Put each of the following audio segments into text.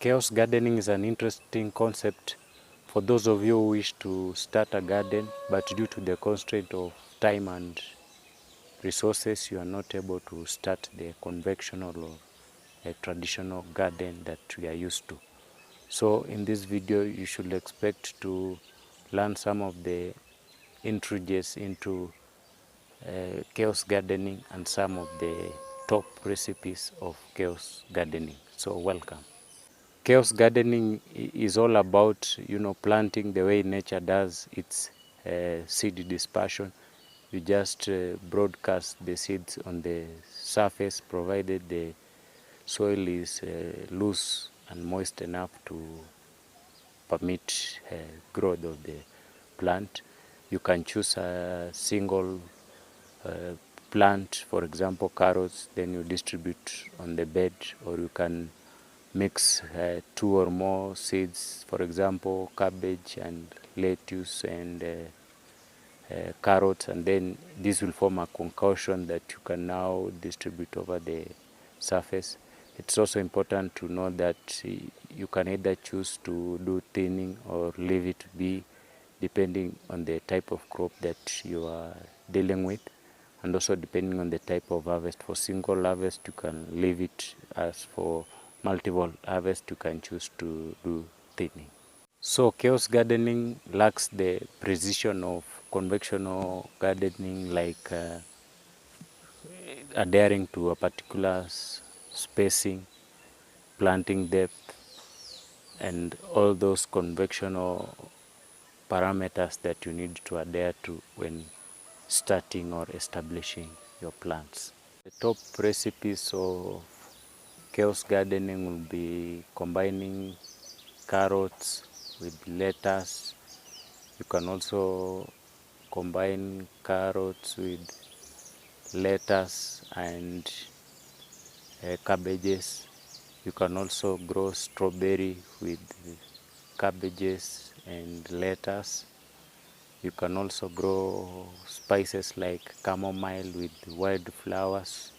Chaos gardening is an interesting concept for those of you who wish to start a garden, but due to the constraint of time and resources, you are not able to start the conventional or a traditional garden that we are used to. So in this video, you should expect to learn some of the introductions into chaos gardening and some of the top recipes of chaos gardening. So welcome. Chaos gardening is all about, planting the way nature does its seed dispersion. You just broadcast the seeds on the surface, provided the soil is loose and moist enough to permit growth of the plant. You can choose a single plant, for example carrots, then you distribute on the bed, or you can mix 2 or more seeds, for example cabbage and lettuce and carrots, and then this will form a concoction that you can now distribute over the surface. It's also important to know that you can either choose to do thinning or leave it be, depending on the type of crop that you are dealing with, and also depending on the type of harvest. For single harvest you can leave it, as for multiple harvest you can choose to do thinning. So chaos gardening lacks the precision of conventional gardening, like adhering to a particular spacing, planting depth, and all those conventional parameters that you need to adhere to when starting or establishing your plants. The top recipes of chaos gardening will be combining carrots with lettuce. You can also combine carrots with lettuce and cabbages. You can also grow strawberry with cabbages and lettuce. You can also grow spices like chamomile with wildflowers.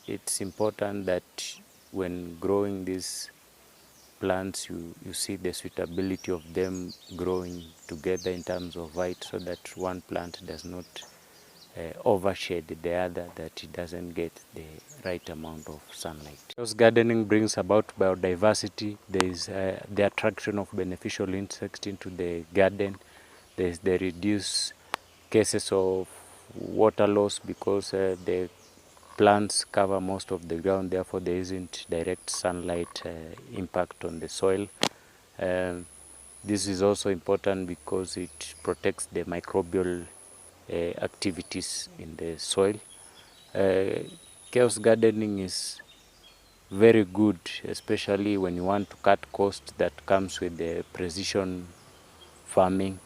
It's important that when growing these plants, you see the suitability of them growing together in terms of height, so that one plant does not overshade the other, that it doesn't get the right amount of sunlight. Because gardening brings about biodiversity, there is the attraction of beneficial insects into the garden. There is the reduced cases of water loss, because the plants cover most of the ground, therefore there isn't direct sunlight impact on the soil. This is also important because it protects the microbial activities in the soil. Chaos gardening is very good, especially when you want to cut costs that comes with the precision farming.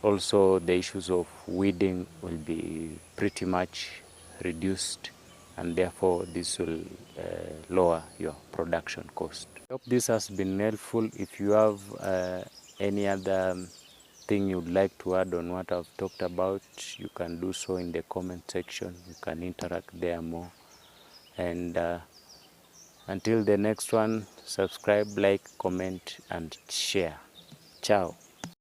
Also the issues of weeding will be pretty much reduced, and therefore this will lower your production cost. I hope this has been helpful. If you have any other thing you'd like to add on what I've talked about, you can do so in the comment section. You can interact there more. And until the next one, subscribe, like, comment, and share. Ciao.